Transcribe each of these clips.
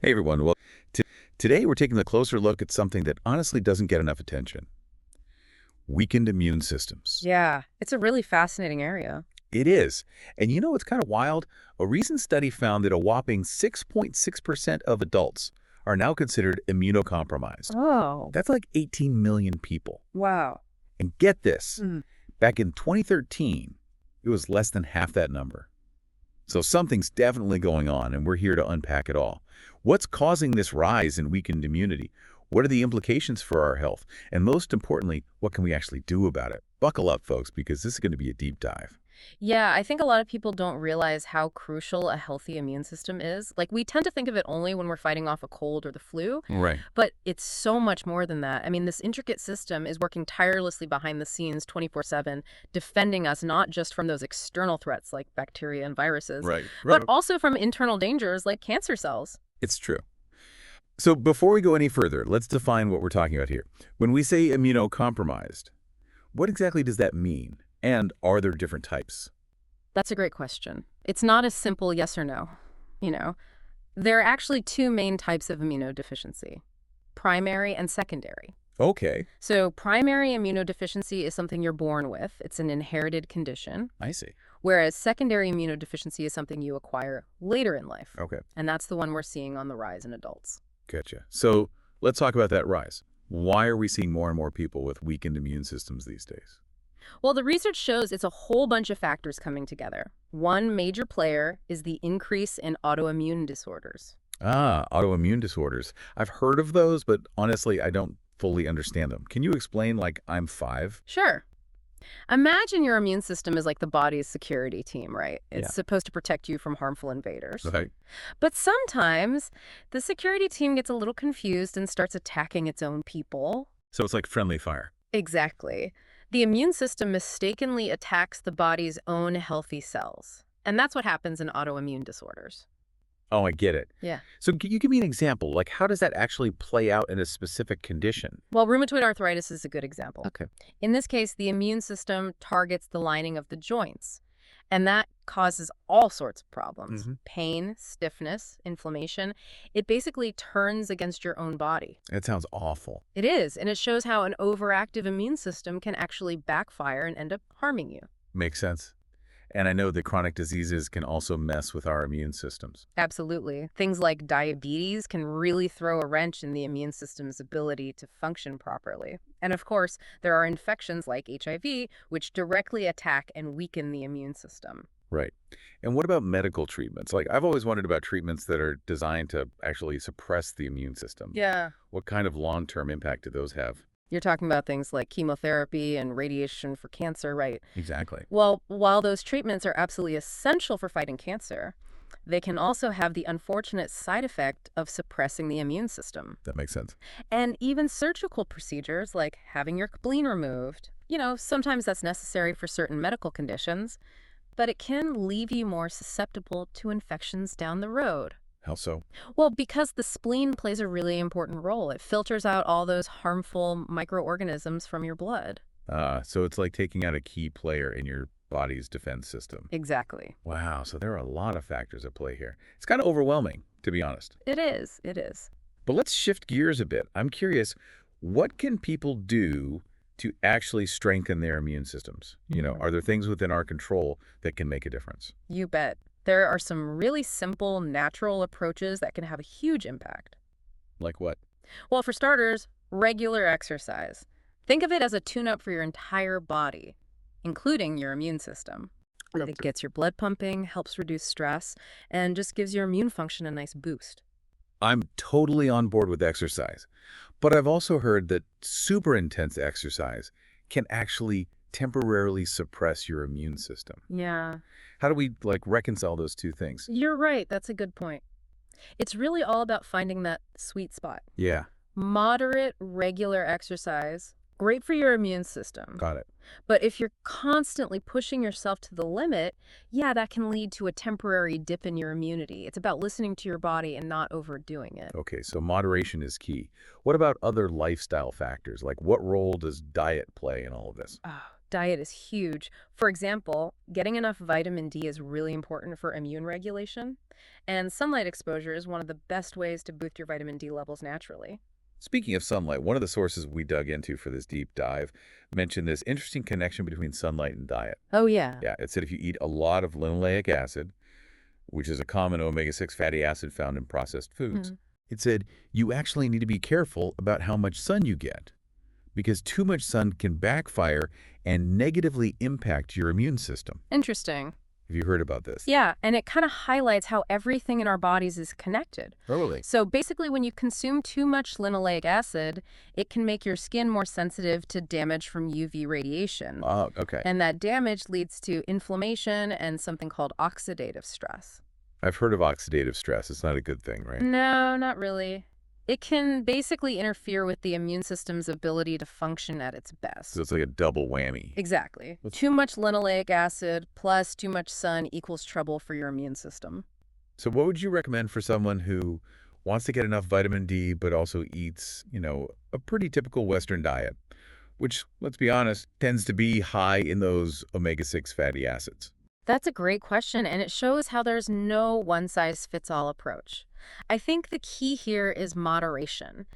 Hey everyone, well, today we're taking a closer look at something that honestly doesn't get enough attention. Weakened immune systems. Yeah, it's a really fascinating area. It is. And you know what's kind of wild? A recent study found that a whopping 6.6% of adults are now considered immunocompromised. Oh, That's like 18 million people. wow. And get this, Mm. back in 2013, it was less than half that number. So something's definitely going on, and we're here to unpack it all. What's causing this rise in weakened immunity? What are the implications for our health? And most importantly, what can we actually do about it? Buckle up, folks, because this is going to be a deep dive. Yeah, I think a lot of people don't realize how crucial a healthy immune system is. Like, we tend to think of it only when we're fighting off a cold or the flu, Right. but it's so much more than that. I mean, this intricate system is working tirelessly behind the scenes 24/7, defending us not just from those external threats like bacteria and viruses, Right. but also from internal dangers like cancer cells. It's true. So before we go any further, let's define what we're talking about here. When we say immunocompromised, what exactly does that mean? And are there different types? That's a great question. It's not a simple yes or no, you know. There are actually two main types of immunodeficiency, primary and secondary. Okay, So primary immunodeficiency is something you're born with. It's an inherited condition, I see. whereas secondary immunodeficiency is something you acquire later in life. Okay, And that's the one we're seeing on the rise in adults. gotcha. So let's talk about that rise. Why are we seeing more and more people with weakened immune systems these days? Well, the research shows it's a whole bunch of factors coming together. One major player is the increase in autoimmune disorders. Autoimmune disorders. I've heard of those, but honestly, I don't fully understand them. Can you explain, like, I'm 5? Sure. Imagine your immune system is like the body's security team, right? It's Yeah. supposed to protect you from harmful invaders. Okay. But sometimes the security team gets a little confused and starts attacking its own people. So it's like friendly fire. Exactly. The immune system mistakenly attacks the body's own healthy cells. And that's what happens in autoimmune disorders. Oh, I get it. Yeah. So can you give me an example? Like, how does that actually play out in a specific condition? Well, rheumatoid arthritis is a good example. Okay. In this case, the immune system targets the lining of the joints, and that causes all sorts of problems. Mhm. Pain, stiffness, inflammation. It basically turns against your own body. That sounds awful. It is, and it shows how an overactive immune system can actually backfire and end up harming you. Makes sense. And I know that chronic diseases can also mess with our immune systems. Absolutely. Things like diabetes can really throw a wrench in the immune system's ability to function properly. And of course, there are infections like HIV, which directly attack and weaken the immune system. Right. And what about medical treatments? Like, I've always wondered about treatments that are designed to actually suppress the immune system. Yeah. What kind of long-term impact do those have? You're talking about things like chemotherapy and radiation for cancer, right? Exactly. Well, while those treatments are absolutely essential for fighting cancer, they can also have the unfortunate side effect of suppressing the immune system. That makes sense. And even surgical procedures like having your spleen removed, sometimes that's necessary for certain medical conditions, but it can leave you more susceptible to infections down the road. How so? Well, because the spleen plays a really important role. It filters out all those harmful microorganisms from your blood. So it's like taking out a key player in your body's defense system. Exactly. Wow, so there are a lot of factors at play here. It's kind of overwhelming, to be honest. It is. It is. But let's shift gears a bit. I'm curious, what can people do to actually strengthen their immune systems? Are there things within our control that can make a difference? You bet. There are some really simple, natural approaches that can have a huge impact. Like what? Well, for starters, regular exercise. Think of it as a tune-up for your entire body, including your immune system. It gets your blood pumping, helps reduce stress, and just gives your immune function a nice boost. I'm totally on board with exercise, but I've also heard that super intense exercise can actually temporarily suppress your immune system. Yeah, How do we, reconcile those two things? you're right. That's a good point. It's really all about finding that sweet spot. Yeah, Moderate, regular exercise, great for your immune system. got it. But if you're constantly pushing yourself to the limit, yeah, that can lead to a temporary dip in your immunity. It's about listening to your body and not overdoing it. Okay, so moderation is key. What about other lifestyle factors? Like, what role does diet play in all of this? Oh, Diet is huge. For example, getting enough vitamin D is really important for immune regulation, and sunlight exposure is one of the best ways to boost your vitamin D levels naturally. Speaking of sunlight, one of the sources we dug into for this deep dive mentioned this interesting connection between sunlight and diet. Oh, yeah. Yeah, it said if you eat a lot of linoleic acid, which is a common omega-6 fatty acid found in processed foods, it said you actually need to be careful about how much sun you get, because too much sun can backfire and negatively impact your immune system. Interesting. Have you heard about this? Yeah, and it kind of highlights how everything in our bodies is connected. Totally. So basically, when you consume too much linoleic acid, it can make your skin more sensitive to damage from UV radiation. Oh, okay. And that damage leads to inflammation and something called oxidative stress. I've heard of oxidative stress. It's not a good thing, right? No, not really. It can basically interfere with the immune system's ability to function at its best. So it's like a double whammy. Exactly. Too much linoleic acid plus too much sun equals trouble for your immune system. So what would you recommend for someone who wants to get enough vitamin D but also eats, a pretty typical Western diet, which, let's be honest, tends to be high in those omega-6 fatty acids? That's a great question, and it shows how there's no one-size-fits-all approach. I think the key here is moderation.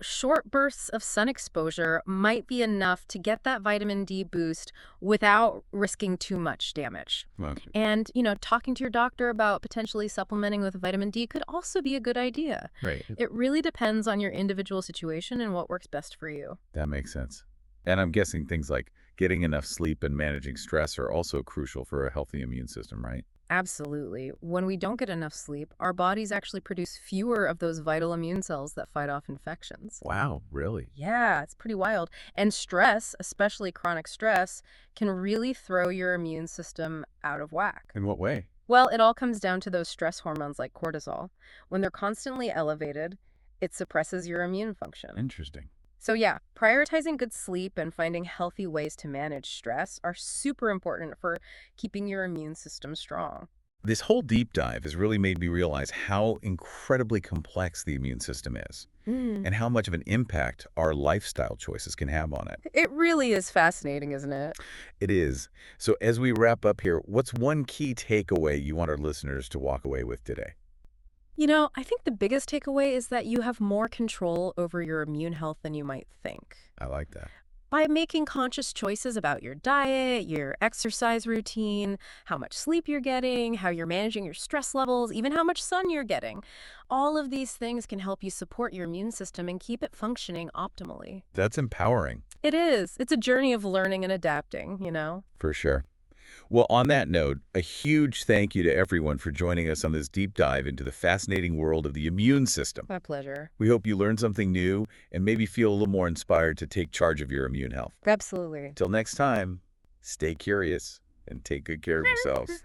Short bursts of sun exposure might be enough to get that vitamin D boost without risking too much damage. Okay. And, talking to your doctor about potentially supplementing with vitamin D could also be a good idea. Right. It really depends on your individual situation and what works best for you. That makes sense. And I'm guessing things like getting enough sleep and managing stress are also crucial for a healthy immune system, right? Absolutely. When we don't get enough sleep, our bodies actually produce fewer of those vital immune cells that fight off infections. Wow, really? Yeah, it's pretty wild. And stress, especially chronic stress, can really throw your immune system out of whack. In what way? Well, it all comes down to those stress hormones like cortisol. When they're constantly elevated, it suppresses your immune function. Interesting. So yeah, prioritizing good sleep and finding healthy ways to manage stress are super important for keeping your immune system strong. This whole deep dive has really made me realize how incredibly complex the immune system is and how much of an impact our lifestyle choices can have on it. It really is fascinating, isn't it? It is. So as we wrap up here, what's one key takeaway you want our listeners to walk away with today? I think the biggest takeaway is that you have more control over your immune health than you might think. I like that. By making conscious choices about your diet, your exercise routine, how much sleep you're getting, how you're managing your stress levels, even how much sun you're getting, all of these things can help you support your immune system and keep it functioning optimally. That's empowering. It is. It's a journey of learning and adapting. For sure. Well, on that note, a huge thank you to everyone for joining us on this deep dive into the fascinating world of the immune system. My pleasure. We hope you learned something new and maybe feel a little more inspired to take charge of your immune health. Absolutely. Till next time, stay curious and take good care of yourselves.